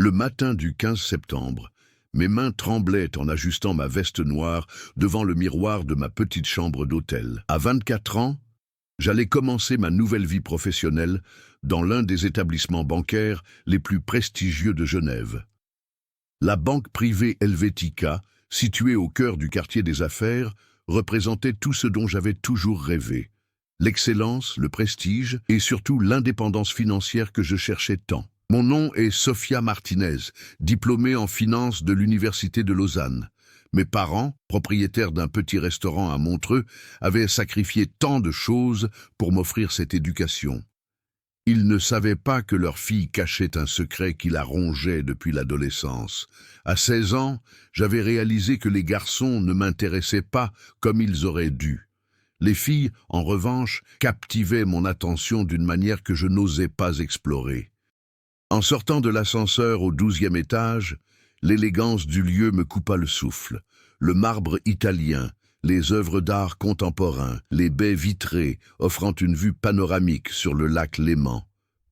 Le matin du 15 septembre, mes mains tremblaient en ajustant ma veste noire devant le miroir de ma petite chambre d'hôtel. À 24 ans, j'allais commencer ma nouvelle vie professionnelle dans l'un des établissements bancaires les plus prestigieux de Genève. La banque privée Helvetica, située au cœur du quartier des affaires, représentait tout ce dont j'avais toujours rêvé. L'excellence, le prestige et surtout l'indépendance financière que je cherchais tant. Mon nom est Sofia Martinez, diplômée en finance de l'Université de Lausanne. Mes parents, propriétaires d'un petit restaurant à Montreux, avaient sacrifié tant de choses pour m'offrir cette éducation. Ils ne savaient pas que leur fille cachait un secret qui la rongeait depuis l'adolescence. À 16 ans, j'avais réalisé que les garçons ne m'intéressaient pas comme ils auraient dû. Les filles, en revanche, captivaient mon attention d'une manière que je n'osais pas explorer. En sortant de l'ascenseur au 12e étage, l'élégance du lieu me coupa le souffle. Le marbre italien, les œuvres d'art contemporains, les baies vitrées offrant une vue panoramique sur le lac Léman.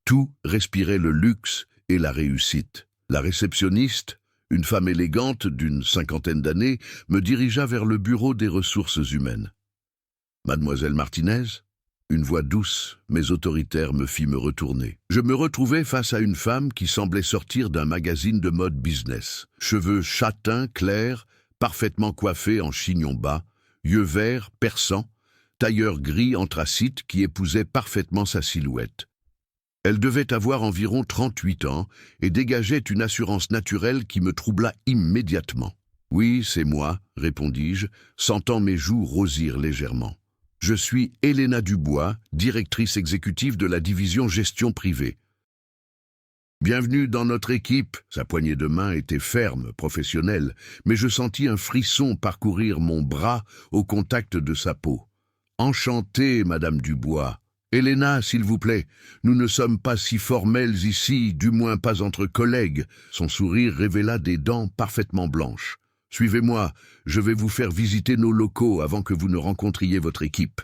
Tout respirait le luxe et la réussite. La réceptionniste, une femme élégante d'une 50aine d'années, me dirigea vers le bureau des ressources humaines. « Mademoiselle Martinez ?» Une voix douce, mais autoritaire, me fit me retourner. Je me retrouvais face à une femme qui semblait sortir d'un magazine de mode business. Cheveux châtains, clairs, parfaitement coiffés en chignon bas, yeux verts, perçants, tailleur gris anthracite qui épousait parfaitement sa silhouette. Elle devait avoir environ 38 ans et dégageait une assurance naturelle qui me troubla immédiatement. « Oui, c'est moi », répondis-je, sentant mes joues rosir légèrement. « Je suis Elena Dubois, directrice exécutive de la division gestion privée. »« Bienvenue dans notre équipe !» Sa poignée de main était ferme, professionnelle, mais je sentis un frisson parcourir mon bras au contact de sa peau. « Enchantée, Madame Dubois. Elena, s'il vous plaît, nous ne sommes pas si formels ici, du moins pas entre collègues. » Son sourire révéla des dents parfaitement blanches. « Suivez-moi, je vais vous faire visiter nos locaux avant que vous ne rencontriez votre équipe. »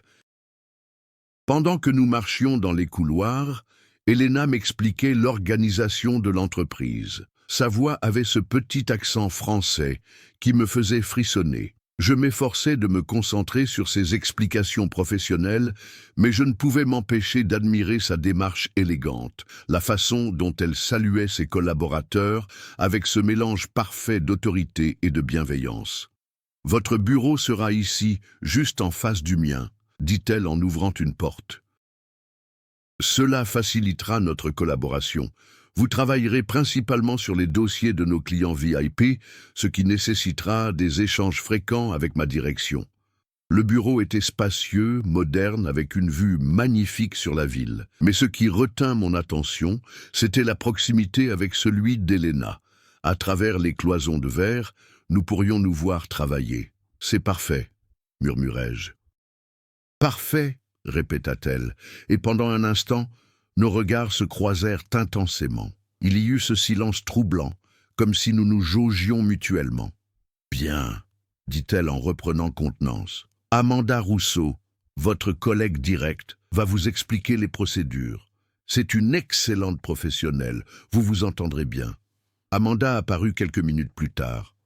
Pendant que nous marchions dans les couloirs, Elena m'expliquait l'organisation de l'entreprise. Sa voix avait ce petit accent français qui me faisait frissonner. Je m'efforçais de me concentrer sur ses explications professionnelles, mais je ne pouvais m'empêcher d'admirer sa démarche élégante, la façon dont elle saluait ses collaborateurs avec ce mélange parfait d'autorité et de bienveillance. « Votre bureau sera ici, juste en face du mien », dit-elle en ouvrant une porte. « Cela facilitera notre collaboration. Vous travaillerez principalement sur les dossiers de nos clients VIP, ce qui nécessitera des échanges fréquents avec ma direction. » Le bureau était spacieux, moderne, avec une vue magnifique sur la ville. Mais ce qui retint mon attention, c'était la proximité avec celui d'Elena. À travers les cloisons de verre, nous pourrions nous voir travailler. « C'est parfait, » murmurai-je. « Parfait », répéta-t-elle, et pendant un instant, nos regards se croisèrent intensément. Il y eut ce silence troublant, comme si nous nous jaugions mutuellement. « Bien, » dit-elle en reprenant contenance. « Amanda Rousseau, votre collègue direct, va vous expliquer les procédures. C'est une excellente professionnelle, vous vous entendrez bien. » Amanda apparut quelques minutes plus tard.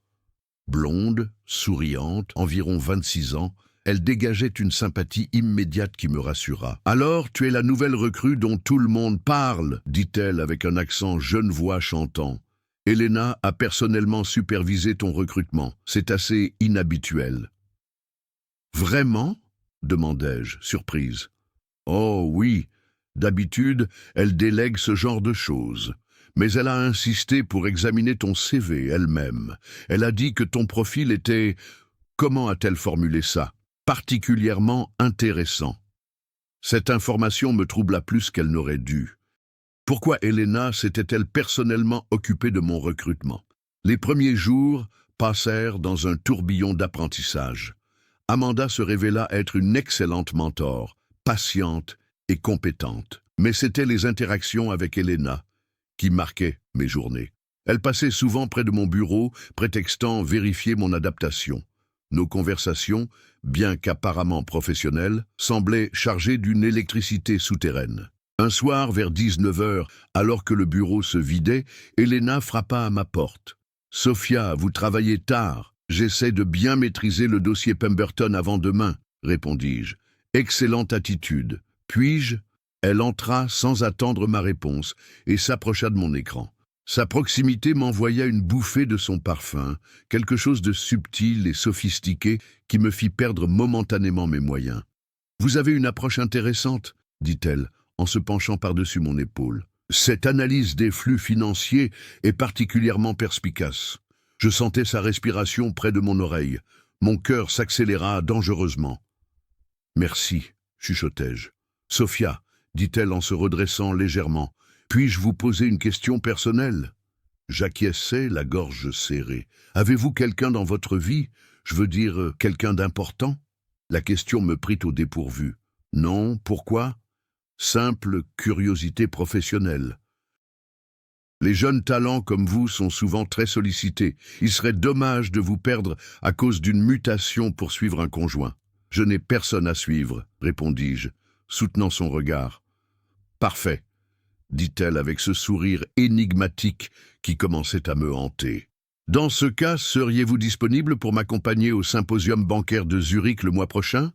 Blonde, souriante, environ 26 ans, elle dégageait une sympathie immédiate qui me rassura. « Alors, tu es la nouvelle recrue dont tout le monde parle », dit-elle avec un accent genevois chantant. « Elena a personnellement supervisé ton recrutement. C'est assez inhabituel. »« Vraiment ?» demandai-je, surprise. « Oh oui, d'habitude, elle délègue ce genre de choses. Mais elle a insisté pour examiner ton CV elle-même. Elle a dit que ton profil était... Comment a-t-elle formulé ça ? Particulièrement intéressant. » Cette information me troubla plus qu'elle n'aurait dû. Pourquoi Elena s'était-elle personnellement occupée de mon recrutement? Les premiers jours passèrent dans un tourbillon d'apprentissage. Amanda se révéla être une excellente mentor, patiente et compétente. Mais c'étaient les interactions avec Elena qui marquaient mes journées. Elle passait souvent près de mon bureau, prétextant vérifier mon adaptation. Nos conversations, bien qu'apparemment professionnelles, semblaient chargées d'une électricité souterraine. Un soir, vers 19 heures, alors que le bureau se vidait, Elena frappa à ma porte. « Sophia, vous travaillez tard. J'essaie de bien maîtriser le dossier Pemberton avant demain, » répondis-je. « Excellente attitude. Puis-je » Elle entra sans attendre ma réponse et s'approcha de mon écran. Sa proximité m'envoya une bouffée de son parfum, quelque chose de subtil et sophistiqué qui me fit perdre momentanément mes moyens. « Vous avez une approche intéressante, » dit-elle, en se penchant par-dessus mon épaule. Cette analyse des flux financiers est particulièrement perspicace. Je sentais sa respiration près de mon oreille. Mon cœur s'accéléra dangereusement. « Merci, chuchotai-je. »« Sophia, » dit-elle en se redressant légèrement, « puis-je vous poser une question personnelle ?» J'acquiesçai, la gorge serrée. « Avez-vous quelqu'un dans votre vie? Je veux dire, quelqu'un d'important ?» La question me prit au dépourvu. « Non, pourquoi ?» Simple curiosité professionnelle. Les jeunes talents comme vous sont souvent très sollicités. Il serait dommage de vous perdre à cause d'une mutation pour suivre un conjoint. Je n'ai personne à suivre, répondis-je, soutenant son regard. Parfait, dit-elle avec ce sourire énigmatique qui commençait à me hanter. Dans ce cas, seriez-vous disponible pour m'accompagner au symposium bancaire de Zurich le mois prochain?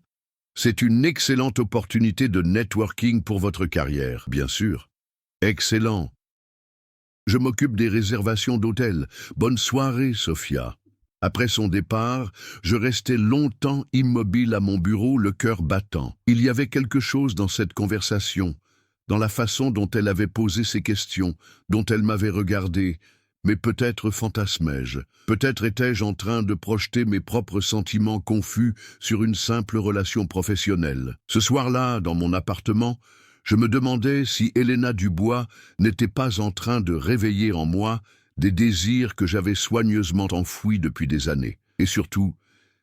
C'est une excellente opportunité de networking pour votre carrière, bien sûr. Excellent. Je m'occupe des réservations d'hôtel. Bonne soirée, Sophia. Après son départ, je restais longtemps immobile à mon bureau, le cœur battant. Il y avait quelque chose dans cette conversation, dans la façon dont elle avait posé ses questions, dont elle m'avait regardé. Mais peut-être fantasmais-je, peut-être étais-je en train de projeter mes propres sentiments confus sur une simple relation professionnelle. Ce soir-là, dans mon appartement, je me demandais si Elena Dubois n'était pas en train de réveiller en moi des désirs que j'avais soigneusement enfouis depuis des années, et surtout,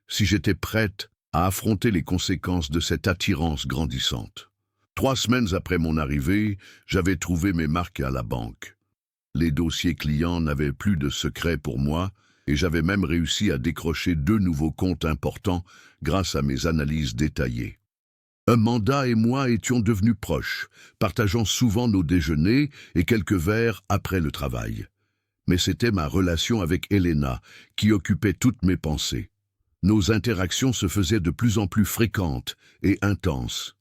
si j'étais prête à affronter les conséquences de cette attirance grandissante. 3 semaines après mon arrivée, j'avais trouvé mes marques à la banque. Les dossiers clients n'avaient plus de secret pour moi et j'avais même réussi à décrocher 2 nouveaux comptes importants grâce à mes analyses détaillées. Amanda et moi étions devenus proches, partageant souvent nos déjeuners et quelques verres après le travail. Mais c'était ma relation avec Elena qui occupait toutes mes pensées. Nos interactions se faisaient de plus en plus fréquentes et intenses.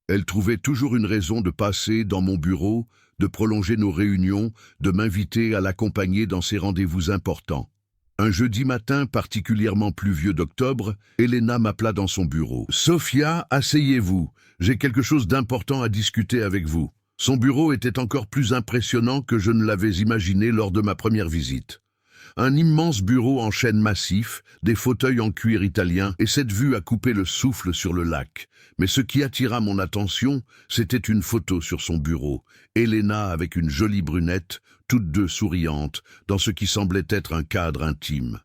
Elle trouvait toujours une raison de passer dans mon bureau, de prolonger nos réunions, de m'inviter à l'accompagner dans ses rendez-vous importants. Un jeudi matin particulièrement pluvieux d'octobre, Elena m'appela dans son bureau. « Sophia, asseyez-vous, j'ai quelque chose d'important à discuter avec vous. » Son bureau était encore plus impressionnant que je ne l'avais imaginé lors de ma première visite. Un immense bureau en chêne massif, des fauteuils en cuir italien et cette vue à couper le souffle sur le lac. Mais ce qui attira mon attention, c'était une photo sur son bureau. Elena avec une jolie brunette, toutes deux souriantes, dans ce qui semblait être un cadre intime.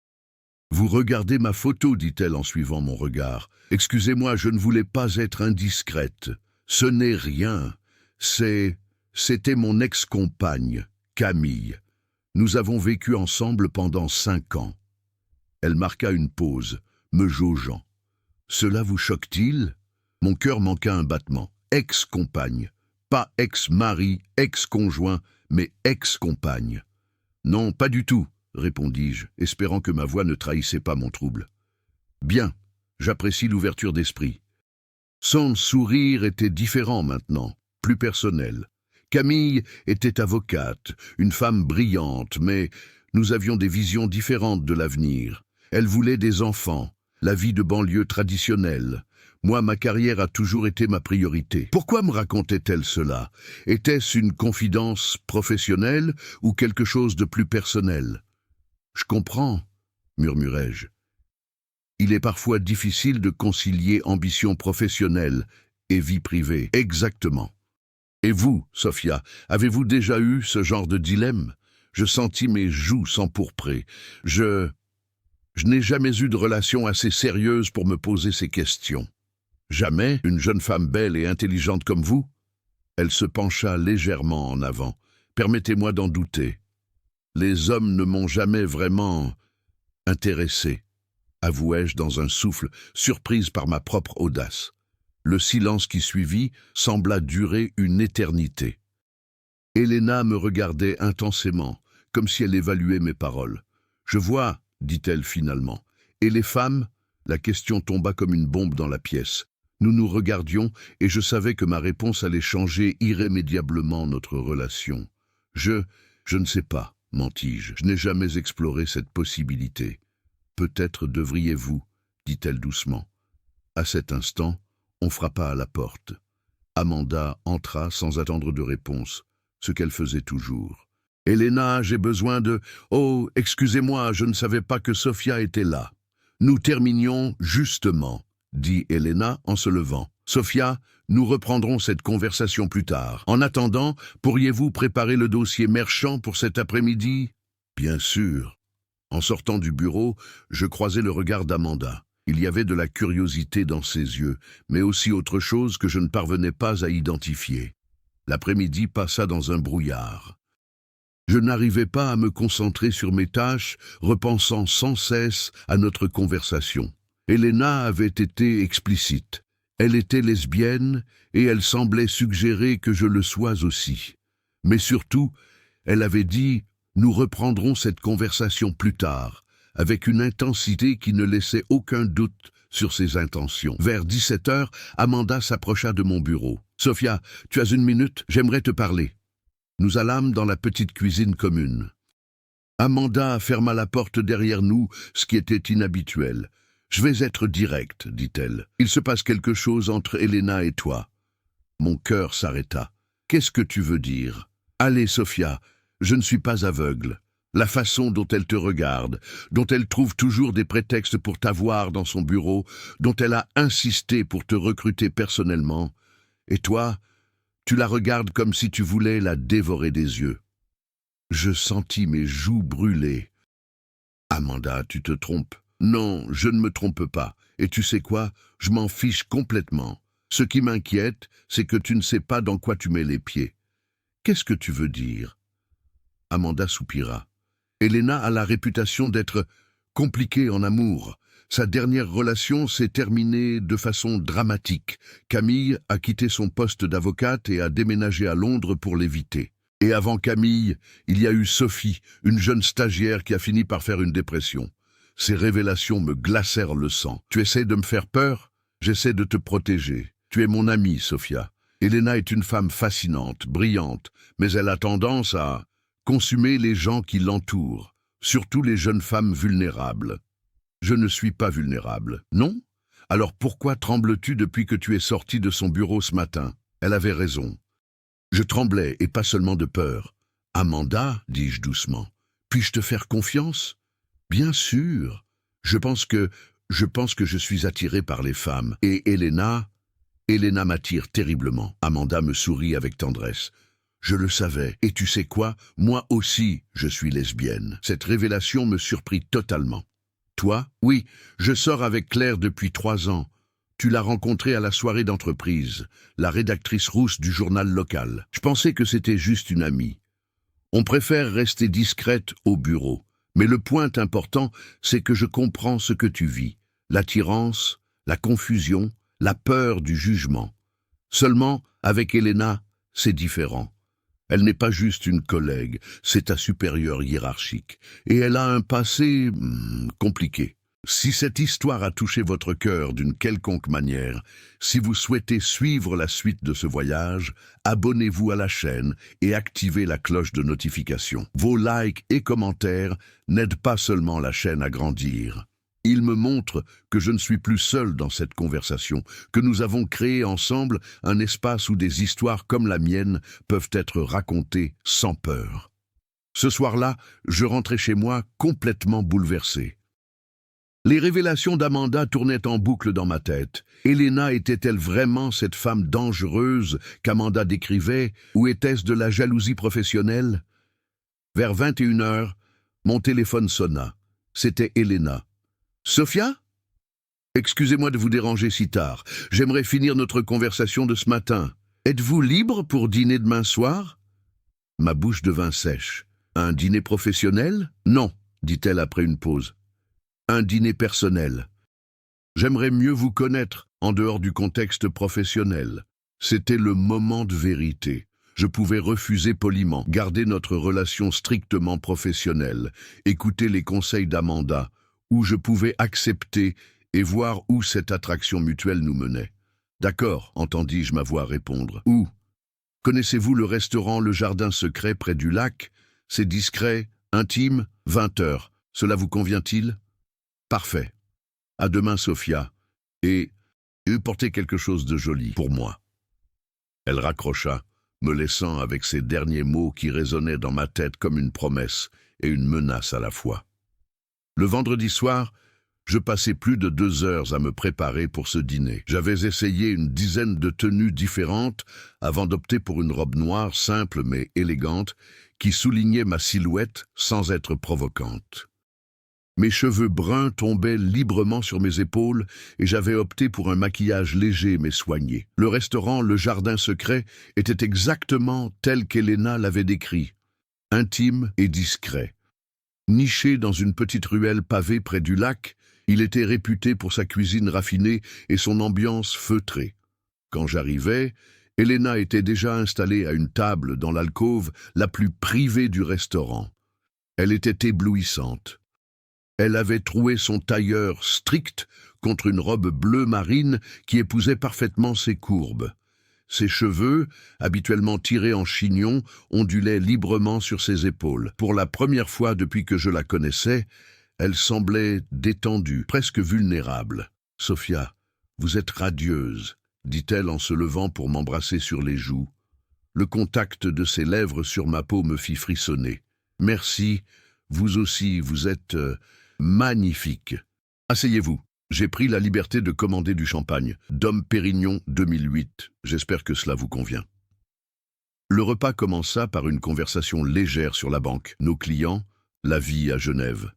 « Vous regardez ma photo, dit-elle en suivant mon regard. Excusez-moi, je ne voulais pas être indiscrète. Ce n'est rien. C'était mon ex-compagne, Camille. Nous avons vécu ensemble pendant 5 ans. » Elle marqua une pause, me jaugeant. « Cela vous choque-t-il » Mon cœur manqua un battement. Ex-compagne. Pas ex-mari, ex-conjoint, mais ex-compagne. « Non, pas du tout, » répondis-je, espérant que ma voix ne trahissait pas mon trouble. « Bien, j'apprécie l'ouverture d'esprit. » Son sourire était différent maintenant, plus personnel. Camille était avocate, une femme brillante, mais nous avions des visions différentes de l'avenir. Elle voulait des enfants, la vie de banlieue traditionnelle. Moi, ma carrière a toujours été ma priorité. Pourquoi me racontait-elle cela? Était-ce une confidence professionnelle ou quelque chose de plus personnel? « Je comprends, » murmurai-je. « Il est parfois difficile de concilier ambition professionnelle et vie privée. » Exactement. Et vous, Sophia, avez-vous déjà eu ce genre de dilemme? Je sentis mes joues s'empourprer. Je n'ai jamais eu de relation assez sérieuse pour me poser ces questions. Jamais une jeune femme belle et intelligente comme vous? Elle se pencha légèrement en avant. Permettez-moi d'en douter. Les hommes ne m'ont jamais vraiment intéressé, avouai-je dans un souffle, surprise par ma propre audace. Le silence qui suivit sembla durer une éternité. Elena me regardait intensément, comme si elle évaluait mes paroles. « Je vois, » dit-elle finalement. « Et les femmes ?» La question tomba comme une bombe dans la pièce. Nous nous regardions et je savais que ma réponse allait changer irrémédiablement notre relation. « Je ne sais pas, mentis-je. Je n'ai jamais exploré cette possibilité. Peut-être devriez-vous, dit-elle doucement. À cet instant, on frappa à la porte. Amanda entra sans attendre de réponse, ce qu'elle faisait toujours. « Elena, j'ai besoin de... Oh, excusez-moi, je ne savais pas que Sofia était là. »« Nous terminions justement, » dit Elena en se levant. « Sofia, nous reprendrons cette conversation plus tard. En attendant, pourriez-vous préparer le dossier Merchant pour cet après-midi ?»« Bien sûr. » En sortant du bureau, je croisai le regard d'Amanda. Il y avait de la curiosité dans ses yeux, mais aussi autre chose que je ne parvenais pas à identifier. L'après-midi passa dans un brouillard. Je n'arrivais pas à me concentrer sur mes tâches, repensant sans cesse à notre conversation. Elena avait été explicite. Elle était lesbienne et elle semblait suggérer que je le sois aussi. Mais surtout, elle avait dit « Nous reprendrons cette conversation plus tard », avec une intensité qui ne laissait aucun doute sur ses intentions. Vers 17 heures, Amanda s'approcha de mon bureau. « Sofia, tu as une minute, j'aimerais te parler. » Nous allâmes dans la petite cuisine commune. Amanda ferma la porte derrière nous, ce qui était inhabituel. « Je vais être directe, dit-elle. Il se passe quelque chose entre Elena et toi. » Mon cœur s'arrêta. « Qu'est-ce que tu veux dire ? » « Allez, Sofia, je ne suis pas aveugle. La façon dont elle te regarde, dont elle trouve toujours des prétextes pour t'avoir dans son bureau, dont elle a insisté pour te recruter personnellement. Et toi, tu la regardes comme si tu voulais la dévorer des yeux. » Je sentis mes joues brûler. « Amanda, tu te trompes. » »« Non, je ne me trompe pas. Et tu sais quoi? Je m'en fiche complètement. Ce qui m'inquiète, c'est que tu ne sais pas dans quoi tu mets les pieds. »« Qu'est-ce que tu veux dire ?» Amanda soupira. Elena a la réputation d'être compliquée en amour. Sa dernière relation s'est terminée de façon dramatique. Camille a quitté son poste d'avocate et a déménagé à Londres pour l'éviter. Et avant Camille, il y a eu Sophie, une jeune stagiaire qui a fini par faire une dépression. Ces révélations me glacèrent le sang. Tu essaies de me faire peur? J'essaie de te protéger. Tu es mon amie, Sofia. Elena est une femme fascinante, brillante, mais elle a tendance à consumer les gens qui l'entourent, surtout les jeunes femmes vulnérables. Je ne suis pas vulnérable, non? Alors pourquoi trembles-tu depuis que tu es sorti de son bureau ce matin? Elle avait raison. Je tremblais, et pas seulement de peur. Amanda, dis-je doucement, puis-je te faire confiance? Bien sûr. Je pense que je suis attiré par les femmes. Et Elena m'attire terriblement. Amanda me sourit avec tendresse. Je le savais. Et tu sais quoi? Moi aussi, je suis lesbienne. Cette révélation me surprit totalement. Toi? Oui, je sors avec Claire depuis 3 ans. Tu l'as rencontrée à la soirée d'entreprise, la rédactrice rousse du journal local. Je pensais que c'était juste une amie. On préfère rester discrète au bureau. Mais le point important, c'est que je comprends ce que tu vis. L'attirance, la confusion, la peur du jugement. Seulement, avec Elena, c'est différent. Elle n'est pas juste une collègue, c'est ta supérieure hiérarchique. Et elle a un passé compliqué. Si cette histoire a touché votre cœur d'une quelconque manière, si vous souhaitez suivre la suite de ce voyage, abonnez-vous à la chaîne et activez la cloche de notification. Vos likes et commentaires n'aident pas seulement la chaîne à grandir. Ils me montrent que je ne suis plus seul dans cette conversation, que nous avons créé ensemble un espace où des histoires comme la mienne peuvent être racontées sans peur. Ce soir-là, je rentrais chez moi complètement bouleversé. Les révélations d'Amanda tournaient en boucle dans ma tête. Elena était-elle vraiment cette femme dangereuse qu'Amanda décrivait, ou était-ce de la jalousie professionnelle? Vers 21 heures, mon téléphone sonna. C'était Elena. « Sofia? Excusez-moi de vous déranger si tard. J'aimerais finir notre conversation de ce matin. Êtes-vous libre pour dîner demain soir ?» Ma bouche devint sèche. « Un dîner professionnel? Non, dit-elle après une pause. Un dîner personnel. J'aimerais mieux vous connaître. en dehors du contexte professionnel. C'était le moment de vérité. Je pouvais refuser poliment, garder notre relation strictement professionnelle, écouter les conseils d'Amanda, ou je pouvais accepter et voir où cette attraction mutuelle nous menait. D'accord, entendis-je ma voix répondre. Où? Connaissez-vous le restaurant Le Jardin Secret près du lac? C'est discret, intime, 20 heures. Cela vous convient-il? Parfait. À demain, Sophia. Et portez quelque chose de joli pour moi. Elle raccrocha, me laissant avec ces derniers mots qui résonnaient dans ma tête comme une promesse et une menace à la fois. Le vendredi soir, je passais plus de 2 heures à me préparer pour ce dîner. J'avais essayé une dizaine de tenues différentes avant d'opter pour une robe noire simple mais élégante qui soulignait ma silhouette sans être provocante. Mes cheveux bruns tombaient librement sur mes épaules et j'avais opté pour un maquillage léger mais soigné. Le restaurant Le Jardin Secret était exactement tel qu'Elena l'avait décrit, intime et discret. Niché dans une petite ruelle pavée près du lac, il était réputé pour sa cuisine raffinée et son ambiance feutrée. Quand j'arrivais, Elena était déjà installée à une table dans l'alcôve la plus privée du restaurant. Elle était éblouissante. Elle avait troué son tailleur strict contre une robe bleu marine qui épousait parfaitement ses courbes. Ses cheveux, habituellement tirés en chignon, ondulaient librement sur ses épaules. Pour la première fois depuis que je la connaissais, elle semblait détendue, presque vulnérable. « Sophia, vous êtes radieuse », dit-elle en se levant pour m'embrasser sur les joues. Le contact de ses lèvres sur ma peau me fit frissonner. « Merci, vous aussi, vous êtes magnifique. Asseyez-vous. J'ai pris la liberté de commander du champagne. Dom Pérignon 2008. J'espère que cela vous convient. » Le repas commença par une conversation légère sur la banque, nos clients, la vie à Genève.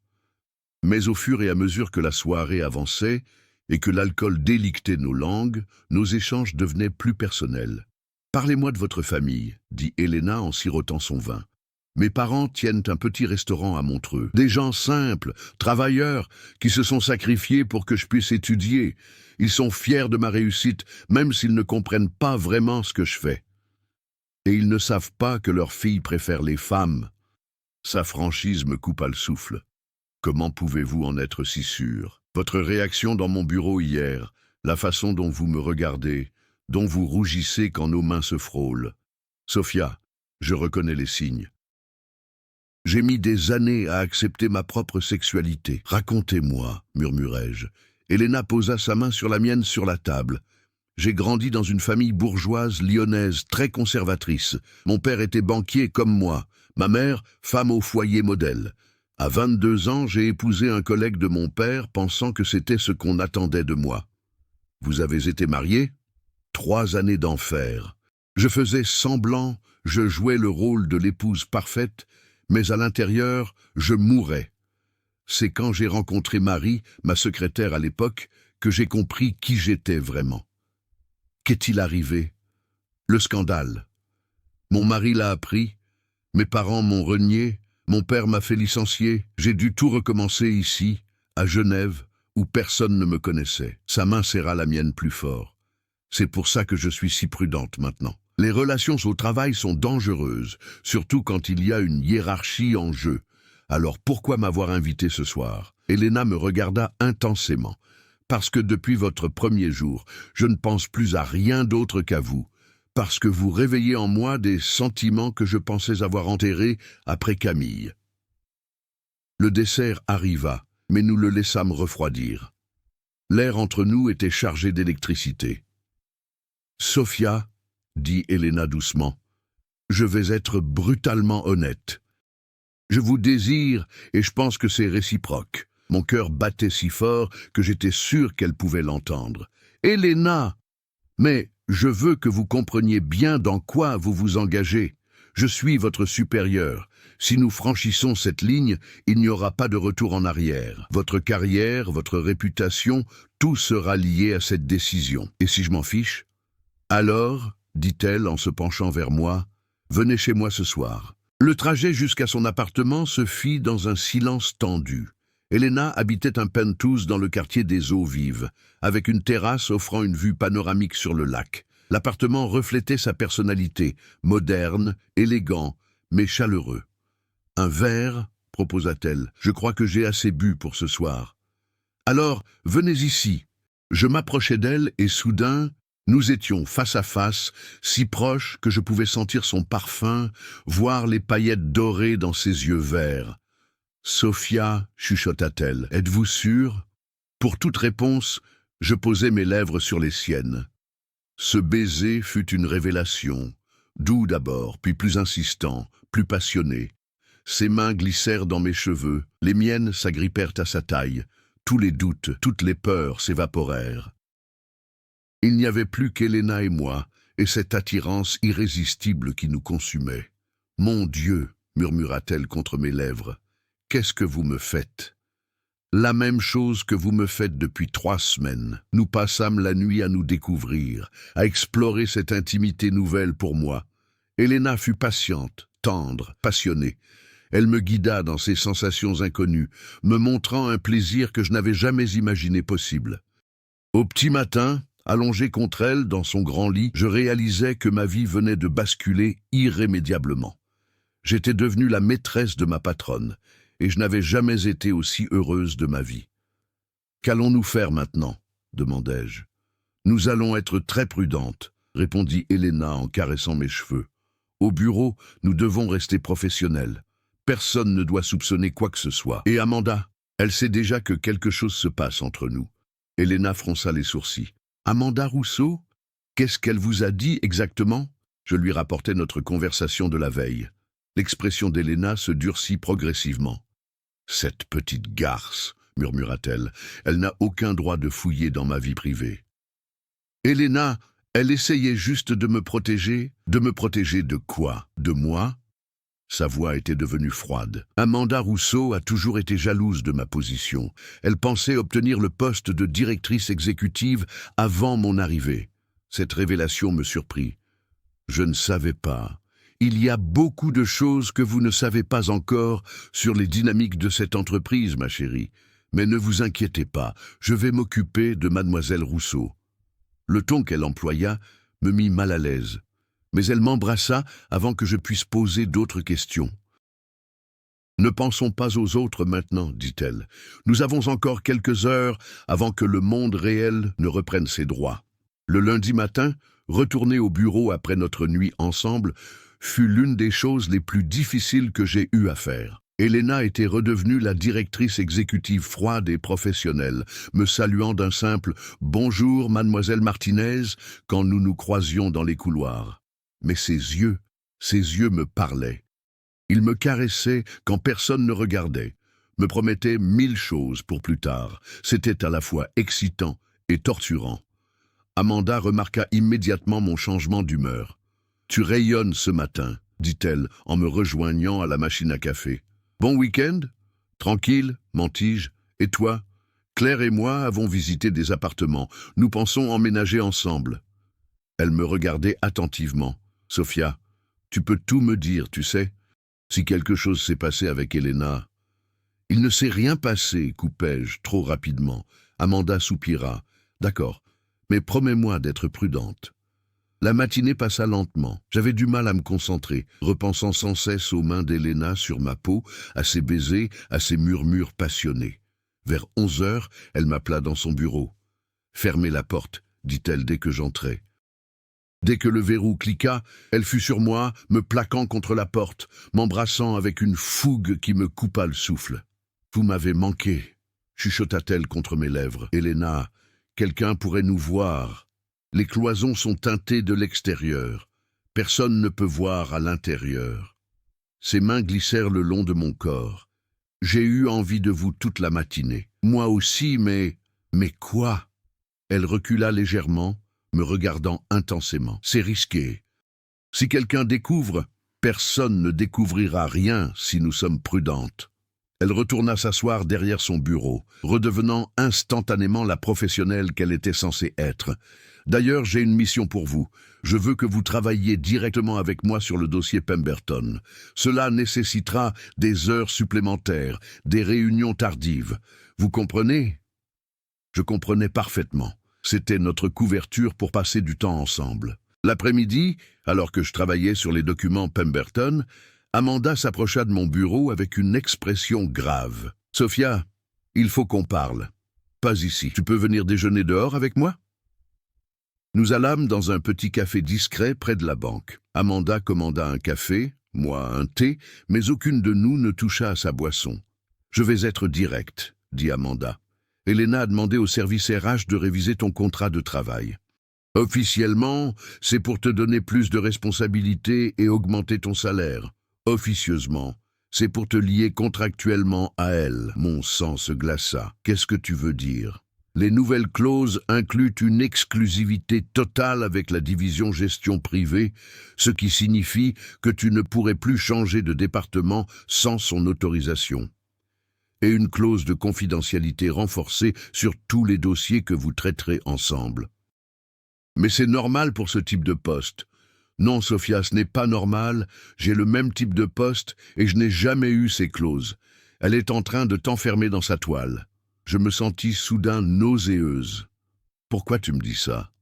Mais au fur et à mesure que la soirée avançait et que l'alcool délictait nos langues, nos échanges devenaient plus personnels. « Parlez-moi de votre famille, » dit Elena en sirotant son vin. « Mes parents tiennent un petit restaurant à Montreux. Des gens simples, travailleurs, qui se sont sacrifiés pour que je puisse étudier. Ils sont fiers de ma réussite, même s'ils ne comprennent pas vraiment ce que je fais. Et ils ne savent pas que leur fille préfère les femmes. » Sa franchise me coupa le souffle. « Comment pouvez-vous en être si sûr? Votre réaction dans mon bureau hier, la façon dont vous me regardez, dont vous rougissez quand nos mains se frôlent. Sophia, je reconnais les signes. J'ai mis des années à accepter ma propre sexualité. Racontez-moi, murmurai-je. Elena posa sa main sur la mienne sur la table. J'ai grandi dans une famille bourgeoise lyonnaise très conservatrice. Mon père était banquier comme moi, ma mère, femme au foyer modèle. À 22 ans, j'ai épousé un collègue de mon père pensant que c'était ce qu'on attendait de moi. Vous avez été marié? 3 années d'enfer. Je faisais semblant, je jouais le rôle de l'épouse parfaite, mais à l'intérieur, je mourais. C'est quand j'ai rencontré Marie, ma secrétaire à l'époque, que j'ai compris qui j'étais vraiment. Qu'est-il arrivé? Le scandale. Mon mari l'a appris, mes parents m'ont renié, mon père m'a fait licencier, j'ai dû tout recommencer ici, à Genève, où personne ne me connaissait. Sa main serra la mienne plus fort. C'est pour ça que je suis si prudente maintenant. Les relations au travail sont dangereuses, surtout quand il y a une hiérarchie en jeu. Alors pourquoi m'avoir invité ce soir? Elena me regarda intensément. Parce que depuis votre premier jour, je ne pense plus à rien d'autre qu'à vous. Parce que vous réveillez en moi des sentiments que je pensais avoir enterrés après Camille. Le dessert arriva, mais nous le laissâmes refroidir. L'air entre nous était chargé d'électricité. « Sophia, » dit Elena doucement, « je vais être brutalement honnête. Je vous désire et je pense que c'est réciproque. » Mon cœur battait si fort que j'étais sûr qu'elle pouvait l'entendre. « Elena, mais je veux que vous compreniez bien dans quoi vous vous engagez. Je suis votre supérieur. Si nous franchissons cette ligne, il n'y aura pas de retour en arrière. Votre carrière, votre réputation, tout sera lié à cette décision. Et si je m'en fiche? Alors, dit-elle en se penchant vers moi, venez chez moi ce soir. » Le trajet jusqu'à son appartement se fit dans un silence tendu. Elena habitait un penthouse dans le quartier des Eaux Vives, avec une terrasse offrant une vue panoramique sur le lac. L'appartement reflétait sa personnalité, moderne, élégant, mais chaleureux. « Un verre ?» proposa-t-elle. « Je crois que j'ai assez bu pour ce soir. »« Alors, venez ici. » Je m'approchai d'elle et soudain, nous étions face à face, si proches que je pouvais sentir son parfum, voir les paillettes dorées dans ses yeux verts. « Sophia, chuchota-t-elle, êtes-vous sûre ?» Pour toute réponse, je posai mes lèvres sur les siennes. Ce baiser fut une révélation, doux d'abord, puis plus insistant, plus passionné. Ses mains glissèrent dans mes cheveux, les miennes s'agrippèrent à sa taille, tous les doutes, toutes les peurs s'évaporèrent. Il n'y avait plus qu'Elena et moi, et cette attirance irrésistible qui nous consumait. « Mon Dieu !» murmura-t-elle contre mes lèvres. « Qu'est-ce que vous me faites ?» La même chose que vous me faites depuis 3 semaines. Nous passâmes la nuit à nous découvrir, à explorer cette intimité nouvelle pour moi. Elena fut patiente, tendre, passionnée. Elle me guida dans ces sensations inconnues, me montrant un plaisir que je n'avais jamais imaginé possible. Au petit matin, allongé contre elle dans son grand lit, je réalisais que ma vie venait de basculer irrémédiablement. J'étais devenue la maîtresse de ma patronne, et je n'avais jamais été aussi heureuse de ma vie. « Qu'allons-nous faire maintenant ?» demandai-je. « Nous allons être très prudentes », répondit Elena en caressant mes cheveux. « Au bureau, nous devons rester professionnels. Personne ne doit soupçonner quoi que ce soit. Et Amanda, elle sait déjà que quelque chose se passe entre nous. » Elena fronça les sourcils. « Amanda Rousseau? Qu'est-ce qu'elle vous a dit exactement ?» Je lui rapportai notre conversation de la veille. L'expression d'Elena se durcit progressivement. « Cette petite garce, » murmura-t-elle, « elle n'a aucun droit de fouiller dans ma vie privée. » Elena, elle essayait juste de me protéger. De me protéger de quoi? De moi? Sa voix était devenue froide. Amanda Rousseau a toujours été jalouse de ma position. Elle pensait obtenir le poste de directrice exécutive avant mon arrivée. Cette révélation me surprit. Je ne savais pas. Il y a beaucoup de choses que vous ne savez pas encore sur les dynamiques de cette entreprise, ma chérie. Mais ne vous inquiétez pas, je vais m'occuper de mademoiselle Rousseau. Le ton qu'elle employa me mit mal à l'aise. Mais elle m'embrassa avant que je puisse poser d'autres questions. « Ne pensons pas aux autres maintenant, dit-elle. Nous avons encore quelques heures avant que le monde réel ne reprenne ses droits. » Le lundi matin, retourner au bureau après notre nuit ensemble, fut l'une des choses les plus difficiles que j'ai eu à faire. Elena était redevenue la directrice exécutive froide et professionnelle, me saluant d'un simple « Bonjour, mademoiselle Martinez » quand nous nous croisions dans les couloirs. Mais ses yeux me parlaient. Ils me caressaient quand personne ne regardait, me promettaient 1000 choses pour plus tard. C'était à la fois excitant et torturant. Amanda remarqua immédiatement mon changement d'humeur. « Tu rayonnes ce matin », dit-elle en me rejoignant à la machine à café. « Bon week-end ? Tranquille, mentis-je. Et toi ? Claire et moi avons visité des appartements. Nous pensons emménager ensemble. » Elle me regardait attentivement. « Sophia, tu peux tout me dire, tu sais, si quelque chose s'est passé avec Elena. » « Il ne s'est rien passé, coupai-je trop rapidement. Amanda soupira. « D'accord, mais promets-moi d'être prudente. » La matinée passa lentement. J'avais du mal à me concentrer, repensant sans cesse aux mains d'Elena sur ma peau, à ses baisers, à ses murmures passionnés. Vers 11 heures, elle m'appela dans son bureau. « Fermez la porte », dit-elle dès que j'entrai. Dès que le verrou cliqua, elle fut sur moi, me plaquant contre la porte, m'embrassant avec une fougue qui me coupa le souffle. « Vous m'avez manqué », chuchota-t-elle contre mes lèvres. « Elena, quelqu'un pourrait nous voir. Les cloisons sont teintées de l'extérieur. Personne ne peut voir à l'intérieur. » Ses mains glissèrent le long de mon corps. « J'ai eu envie de vous toute la matinée. Moi aussi, mais... » « Mais quoi ?» Elle recula légèrement, me regardant intensément. « C'est risqué. Si quelqu'un découvre, personne ne découvrira rien si nous sommes prudentes. » Elle retourna s'asseoir derrière son bureau, redevenant instantanément la professionnelle qu'elle était censée être. D'ailleurs, j'ai une mission pour vous. Je veux que vous travailliez directement avec moi sur le dossier Pemberton. Cela nécessitera des heures supplémentaires, des réunions tardives. Vous comprenez ? Je comprenais parfaitement. C'était notre couverture pour passer du temps ensemble. L'après-midi, alors que je travaillais sur les documents Pemberton, Amanda s'approcha de mon bureau avec une expression grave. « Sophia, il faut qu'on parle. Pas ici. Tu peux venir déjeuner dehors avec moi ?» Nous allâmes dans un petit café discret près de la banque. Amanda commanda un café, moi un thé, mais aucune de nous ne toucha à sa boisson. « Je vais être direct, » dit Amanda. « Elena a demandé au service RH de réviser ton contrat de travail. Officiellement, c'est pour te donner plus de responsabilités et augmenter ton salaire. Officieusement, c'est pour te lier contractuellement à elle. » Mon sang se glaça. « Qu'est-ce que tu veux dire ? Les nouvelles clauses incluent une exclusivité totale avec la division gestion privée, ce qui signifie que tu ne pourrais plus changer de département sans son autorisation. Et une clause de confidentialité renforcée sur tous les dossiers que vous traiterez ensemble. Mais c'est normal pour ce type de poste. Non, Sophia, ce n'est pas normal. J'ai le même type de poste et je n'ai jamais eu ces clauses. Elle est en train de t'enfermer dans sa toile. Je me sentis soudain nauséeuse. Pourquoi tu me dis ça?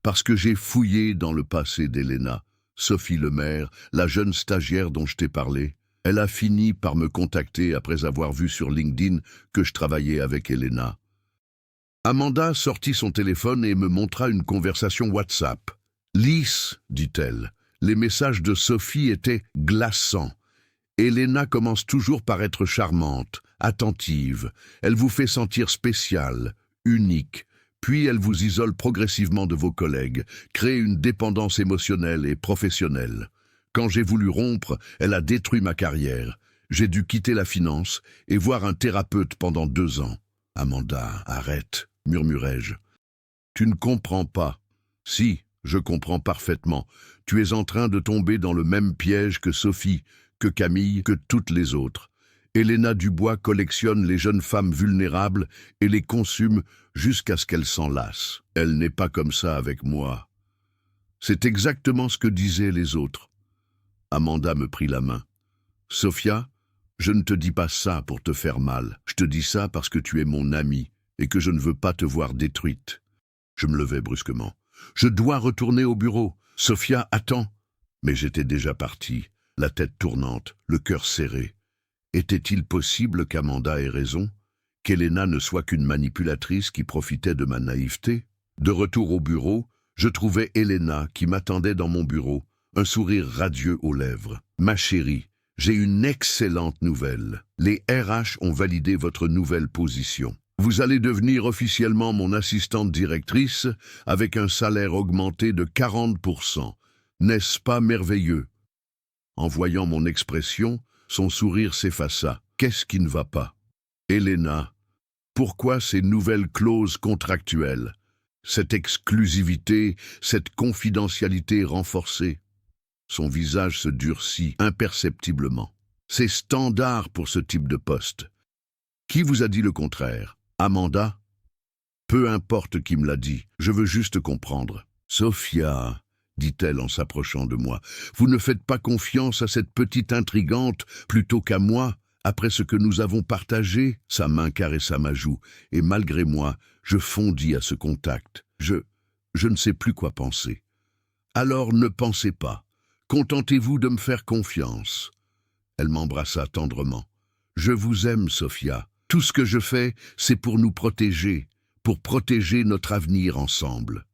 Parce que j'ai fouillé dans le passé d'Elena. Sophie Lemaire, la jeune stagiaire dont je t'ai parlé. Elle a fini par me contacter après avoir vu sur LinkedIn que je travaillais avec Elena. Amanda sortit son téléphone et me montra une conversation WhatsApp. « Lisse, dit-elle. Les messages de Sophie étaient glaçants. Elena commence toujours par être charmante, attentive. Elle vous fait sentir spéciale, unique. Puis elle vous isole progressivement de vos collègues, crée une dépendance émotionnelle et professionnelle. Quand j'ai voulu rompre, elle a détruit ma carrière. J'ai dû quitter la finance et voir un thérapeute pendant 2 ans. Amanda, arrête, murmurai-je. Tu ne comprends pas. Si, je comprends parfaitement. Tu es en train de tomber dans le même piège que Sophie, que Camille, que toutes les autres. Elena Dubois collectionne les jeunes femmes vulnérables et les consume jusqu'à ce qu'elles s'en lassent. Elle n'est pas comme ça avec moi. C'est exactement ce que disaient les autres. Amanda me prit la main. Sophia, je ne te dis pas ça pour te faire mal. Je te dis ça parce que tu es mon amie et que je ne veux pas te voir détruite. Je me levai brusquement. Je dois retourner au bureau. Sophia, attends. Mais j'étais déjà parti, la tête tournante, le cœur serré. Était-il possible qu'Amanda ait raison? Qu'Elena ne soit qu'une manipulatrice qui profitait de ma naïveté? De retour au bureau, je trouvais Elena qui m'attendait dans mon bureau, un sourire radieux aux lèvres. « Ma chérie, j'ai une excellente nouvelle. Les RH ont validé votre nouvelle position. Vous allez devenir officiellement mon assistante directrice avec un salaire augmenté de 40%. N'est-ce pas merveilleux ?» En voyant mon expression, son sourire s'effaça. Qu'est-ce qui ne va pas? Elena, pourquoi ces nouvelles clauses contractuelles? Cette exclusivité, cette confidentialité renforcée? Son visage se durcit imperceptiblement. C'est standard pour ce type de poste. Qui vous a dit le contraire? Amanda? Peu importe qui me l'a dit, je veux juste comprendre. Sophia, dit-elle en s'approchant de moi, vous ne faites pas confiance à cette petite intrigante plutôt qu'à moi, après ce que nous avons partagé? Sa main caressa ma joue, et malgré moi, je fondis à ce contact. Je ne sais plus quoi penser. Alors ne pensez pas. Contentez-vous de me faire confiance. Elle m'embrassa tendrement. Je vous aime, Sophia. Tout ce que je fais, c'est pour nous protéger, pour protéger notre avenir ensemble.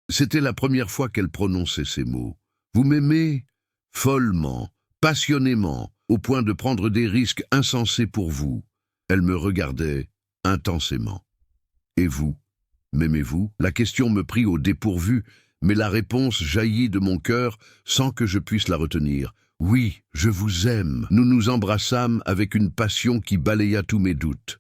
C'était la première fois qu'elle prononçait ces mots. Vous m'aimez? Follement, passionnément, au point de prendre des risques insensés pour vous. Elle me regardait intensément. Et vous? M'aimez-vous? La question me prit au dépourvu, mais la réponse jaillit de mon cœur sans que je puisse la retenir. Oui, je vous aime. Nous nous embrassâmes avec une passion qui balaya tous mes doutes.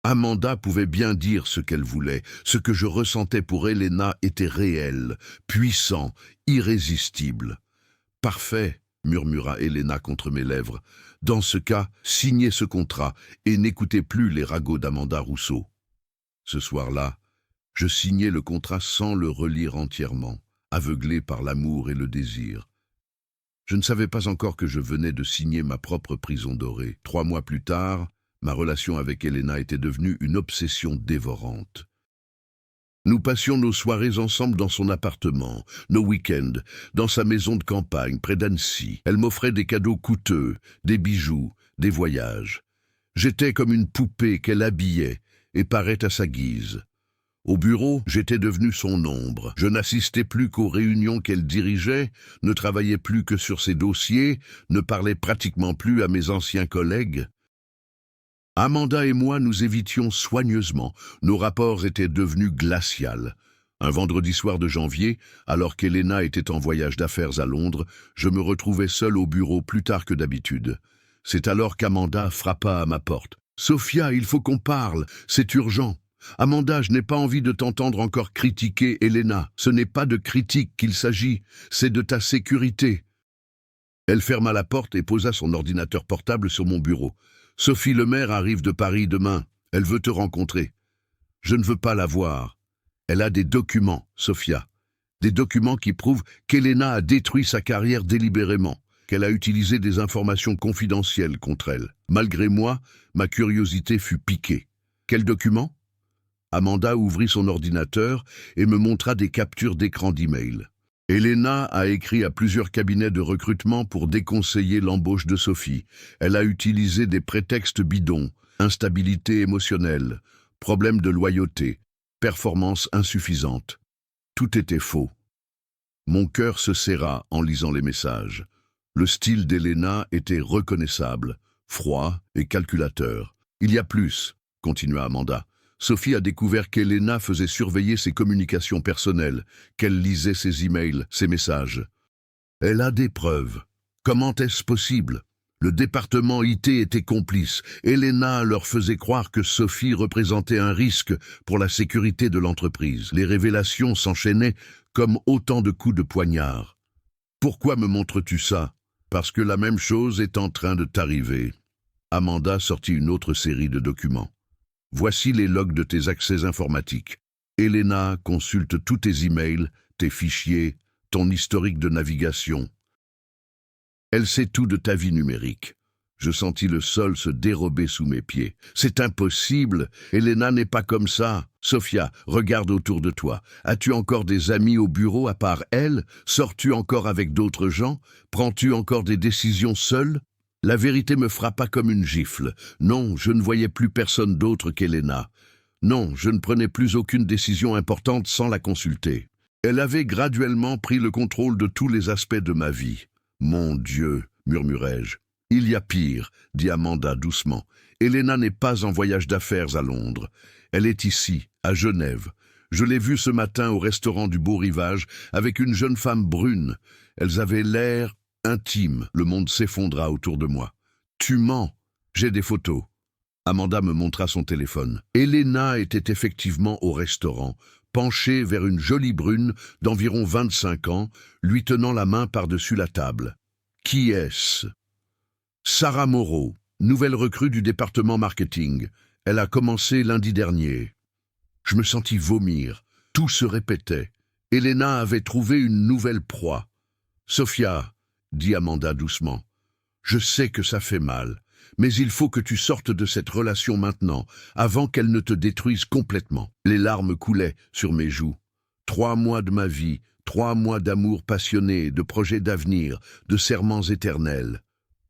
Amanda pouvait bien dire ce qu'elle voulait. Ce que je ressentais pour Elena était réel, puissant, irrésistible. Parfait, murmura Elena contre mes lèvres. Dans ce cas, signez ce contrat et n'écoutez plus les ragots d'Amanda Rousseau. Ce soir-là, je signai le contrat sans le relire entièrement, aveuglé par l'amour et le désir. Je ne savais pas encore que je venais de signer ma propre prison dorée. 3 mois plus tard, ma relation avec Elena était devenue une obsession dévorante. Nous passions nos soirées ensemble dans son appartement, nos week-ends, dans sa maison de campagne près d'Annecy. Elle m'offrait des cadeaux coûteux, des bijoux, des voyages. J'étais comme une poupée qu'elle habillait et parait à sa guise. Au bureau, j'étais devenu son ombre. Je n'assistais plus qu'aux réunions qu'elle dirigeait, ne travaillais plus que sur ses dossiers, ne parlais pratiquement plus à mes anciens collègues. Amanda et moi nous évitions soigneusement. Nos rapports étaient devenus glaciaux. Un vendredi soir de janvier, alors qu'Elena était en voyage d'affaires à Londres, je me retrouvais seul au bureau plus tard que d'habitude. C'est alors qu'Amanda frappa à ma porte. « Sophia, il faut qu'on parle, c'est urgent. » « Amanda, je n'ai pas envie de t'entendre encore critiquer Elena. Ce n'est pas de critique qu'il s'agit, c'est de ta sécurité. » Elle ferma la porte et posa son ordinateur portable sur mon bureau. « Sophie Lemaire arrive de Paris demain. Elle veut te rencontrer. »« Je ne veux pas la voir. Elle a des documents, Sophia. Des documents qui prouvent qu'Elena a détruit sa carrière délibérément, qu'elle a utilisé des informations confidentielles contre elle. Malgré moi, ma curiosité fut piquée. Quels documents ? » Amanda ouvrit son ordinateur et me montra des captures d'écran d'email. Elena a écrit à plusieurs cabinets de recrutement pour déconseiller l'embauche de Sophie. Elle a utilisé des prétextes bidons, instabilité émotionnelle, problème de loyauté, performance insuffisante. Tout était faux. Mon cœur se serra en lisant les messages. Le style d'Elena était reconnaissable, froid et calculateur. « Il y a plus », continua Amanda. Sophie a découvert qu'Elena faisait surveiller ses communications personnelles, qu'elle lisait ses emails, ses messages. Elle a des preuves. Comment est-ce possible ? Le département IT était complice. Elena leur faisait croire que Sophie représentait un risque pour la sécurité de l'entreprise. Les révélations s'enchaînaient comme autant de coups de poignard. Pourquoi me montres-tu ça ? Parce que la même chose est en train de t'arriver. Amanda sortit une autre série de documents. Voici les logs de tes accès informatiques. Elena consulte tous tes emails, tes fichiers, ton historique de navigation. Elle sait tout de ta vie numérique. Je sentis le sol se dérober sous mes pieds. C'est impossible. Elena n'est pas comme ça. Sophia, regarde autour de toi. As-tu encore des amis au bureau à part elle ? Sors-tu encore avec d'autres gens ? Prends-tu encore des décisions seule ? La vérité me frappa comme une gifle. Non, je ne voyais plus personne d'autre qu'Elena. Non, je ne prenais plus aucune décision importante sans la consulter. Elle avait graduellement pris le contrôle de tous les aspects de ma vie. « Mon Dieu !» murmurai-je. « Il y a pire », dit Amanda doucement. « Elena n'est pas en voyage d'affaires à Londres. Elle est ici, à Genève. Je l'ai vue ce matin au restaurant du Beau Rivage avec une jeune femme brune. Elles avaient l'air intime. Le monde s'effondra autour de moi. « Tu mens. J'ai des photos. » Amanda me montra son téléphone. Elena était effectivement au restaurant, penchée vers une jolie brune d'environ 25 ans, lui tenant la main par-dessus la table. Qui est-ce ? Sarah Moreau, nouvelle recrue du département marketing. Elle a commencé lundi dernier. Je me sentis vomir. Tout se répétait. Elena avait trouvé une nouvelle proie. « Sophia, » dit Amanda doucement, « je sais que ça fait mal, mais il faut que tu sortes de cette relation maintenant, avant qu'elle ne te détruise complètement. » Les larmes coulaient sur mes joues. 3 mois de ma vie, 3 mois d'amour passionné, de projets d'avenir, de serments éternels.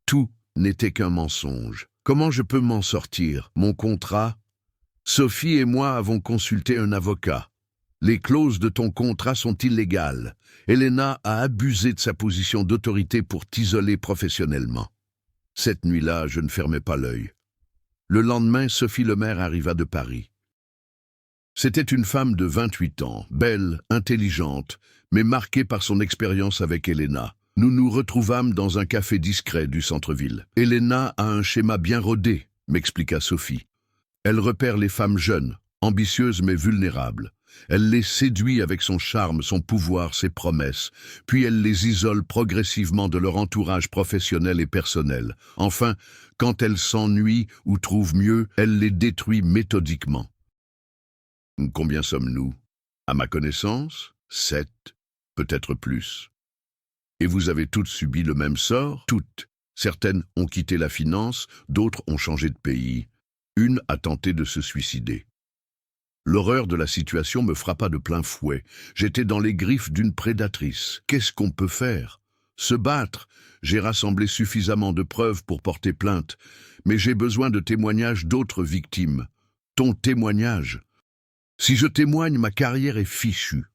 Tout n'était qu'un mensonge. Comment je peux m'en sortir ? Mon contrat ? Sophie et moi avons consulté un avocat. Les clauses de ton contrat sont illégales. Elena a abusé de sa position d'autorité pour t'isoler professionnellement. Cette nuit-là, je ne fermais pas l'œil. Le lendemain, Sophie Lemaire arriva de Paris. C'était une femme de 28 ans, belle, intelligente, mais marquée par son expérience avec Elena. Nous nous retrouvâmes dans un café discret du centre-ville. « Elena a un schéma bien rodé », m'expliqua Sophie. « Elle repère les femmes jeunes, ambitieuses mais vulnérables. Elle les séduit avec son charme, son pouvoir, ses promesses, puis elle les isole progressivement de leur entourage professionnel et personnel. Enfin, quand elle s'ennuie ou trouve mieux, elle les détruit méthodiquement. Combien sommes-nous? À ma connaissance, 7, peut-être plus. Et vous avez toutes subi le même sort? Toutes. Certaines ont quitté la finance, d'autres ont changé de pays. Une a tenté de se suicider. L'horreur de la situation me frappa de plein fouet. J'étais dans les griffes d'une prédatrice. Qu'est-ce qu'on peut faire? Se battre. J'ai rassemblé suffisamment de preuves pour porter plainte, mais j'ai besoin de témoignages d'autres victimes. Ton témoignage. Si je témoigne, ma carrière est fichue.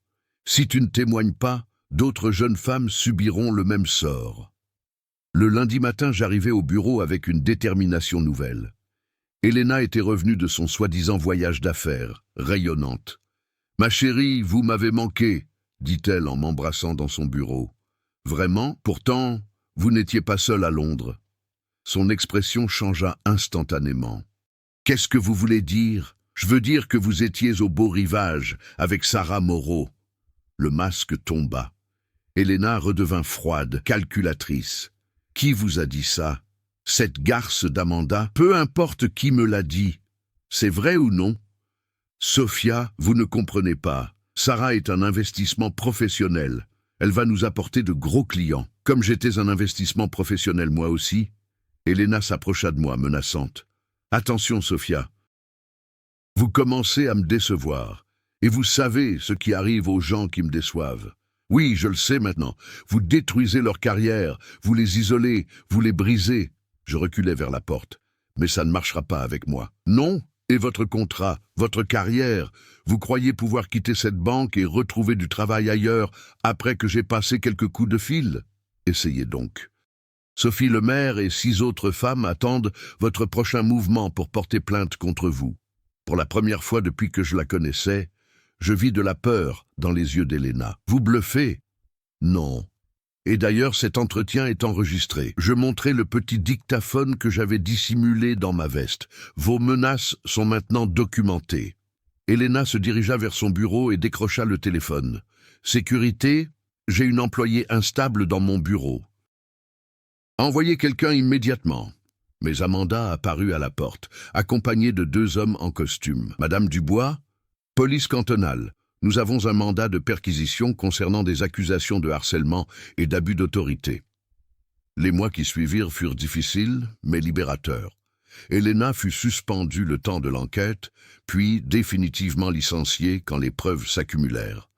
Si tu ne témoignes pas, d'autres jeunes femmes subiront le même sort. Le lundi matin, j'arrivais au bureau avec une détermination nouvelle. Elena était revenue de son soi-disant voyage d'affaires, rayonnante. « Ma chérie, vous m'avez manqué », dit-elle en m'embrassant dans son bureau. « Vraiment? Pourtant, vous n'étiez pas seule à Londres. » Son expression changea instantanément. « Qu'est-ce que vous voulez dire? Je veux dire que vous étiez au beau rivage, avec Sarah Moreau. » Le masque tomba. Elena redevint froide, calculatrice. « Qui vous a dit ça? Cette garce d'Amanda? Peu importe qui me l'a dit. C'est vrai ou non? Sophia, vous ne comprenez pas. Sarah est un investissement professionnel. Elle va nous apporter de gros clients. Comme j'étais un investissement professionnel moi aussi. » Elena s'approcha de moi, menaçante. « Attention, Sophia. Vous commencez à me décevoir. Et vous savez ce qui arrive aux gens qui me déçoivent. Oui, je le sais maintenant. Vous détruisez leur carrière, vous les isolez, vous les brisez. » Je reculai vers la porte. « Mais ça ne marchera pas avec moi. »« Non, et votre contrat, votre carrière, vous croyez pouvoir quitter cette banque et retrouver du travail ailleurs après que j'ai passé quelques coups de fil? Essayez donc. Sophie Lemaire et 6 autres femmes attendent votre prochain mouvement pour porter plainte contre vous. » Pour la première fois depuis que je la connaissais, je vis de la peur dans les yeux d'Elena. « Vous bluffez? » ?»« Non. Et d'ailleurs, cet entretien est enregistré. Je montrai le petit dictaphone que j'avais dissimulé dans ma veste. Vos menaces sont maintenant documentées. » Elena se dirigea vers son bureau et décrocha le téléphone. « Sécurité, j'ai une employée instable dans mon bureau. Envoyez quelqu'un immédiatement. » Mais Amanda apparut à la porte, accompagnée de 2 hommes en costume. « Madame Dubois, police cantonale. Nous avons un mandat de perquisition concernant des accusations de harcèlement et d'abus d'autorité. » Les mois qui suivirent furent difficiles, mais libérateurs. Elena fut suspendue le temps de l'enquête, puis définitivement licenciée quand les preuves s'accumulèrent.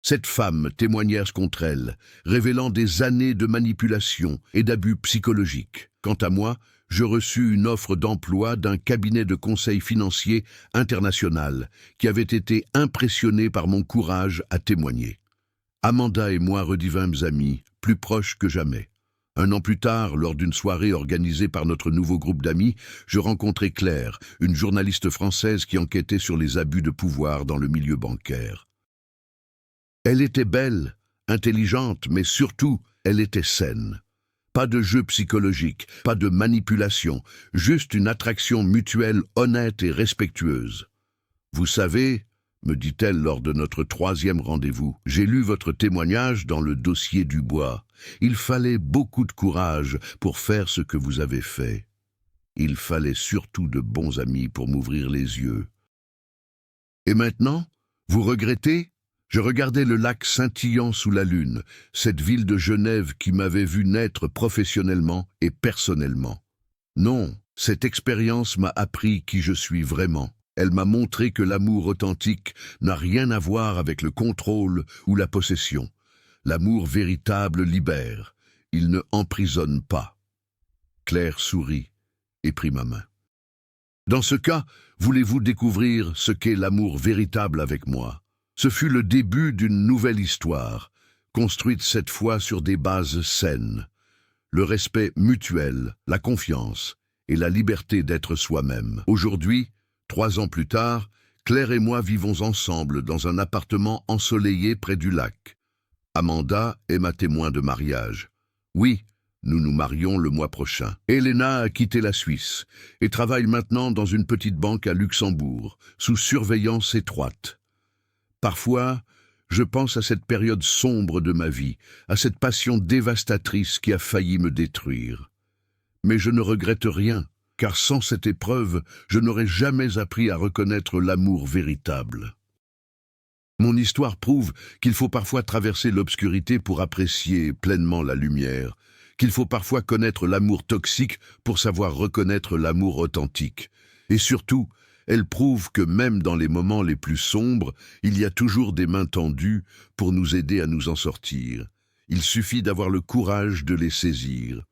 7 femmes témoignèrent contre elle, révélant des années de manipulation et d'abus psychologiques. Quant à moi, je reçus une offre d'emploi d'un cabinet de conseil financier international qui avait été impressionné par mon courage à témoigner. Amanda et moi redevînmes amis, plus proches que jamais. 1 an plus tard, lors d'une soirée organisée par notre nouveau groupe d'amis, je rencontrai Claire, une journaliste française qui enquêtait sur les abus de pouvoir dans le milieu bancaire. Elle était belle, intelligente, mais surtout, elle était saine. Pas de jeu psychologique, pas de manipulation, juste une attraction mutuelle honnête et respectueuse. « Vous savez, » me dit-elle lors de notre 3e rendez-vous, « j'ai lu votre témoignage dans le dossier Dubois. Il fallait beaucoup de courage pour faire ce que vous avez fait. Il fallait surtout de bons amis pour m'ouvrir les yeux. Et maintenant, vous regrettez ? » Je regardais le lac scintillant sous la lune, cette ville de Genève qui m'avait vu naître professionnellement et personnellement. Non, cette expérience m'a appris qui je suis vraiment. Elle m'a montré que l'amour authentique n'a rien à voir avec le contrôle ou la possession. L'amour véritable libère, il ne emprisonne pas. Claire sourit et prit ma main. Dans ce cas, voulez-vous découvrir ce qu'est l'amour véritable avec moi ? Ce fut le début d'une nouvelle histoire, construite cette fois sur des bases saines. Le respect mutuel, la confiance et la liberté d'être soi-même. Aujourd'hui, 3 ans plus tard, Claire et moi vivons ensemble dans un appartement ensoleillé près du lac. Amanda est ma témoin de mariage. Oui, nous nous marions le mois prochain. Elena a quitté la Suisse et travaille maintenant dans une petite banque à Luxembourg, sous surveillance étroite. Parfois, je pense à cette période sombre de ma vie, à cette passion dévastatrice qui a failli me détruire. Mais je ne regrette rien, car sans cette épreuve, je n'aurais jamais appris à reconnaître l'amour véritable. Mon histoire prouve qu'il faut parfois traverser l'obscurité pour apprécier pleinement la lumière, qu'il faut parfois connaître l'amour toxique pour savoir reconnaître l'amour authentique. Et surtout, elle prouve que même dans les moments les plus sombres, il y a toujours des mains tendues pour nous aider à nous en sortir. Il suffit d'avoir le courage de les saisir.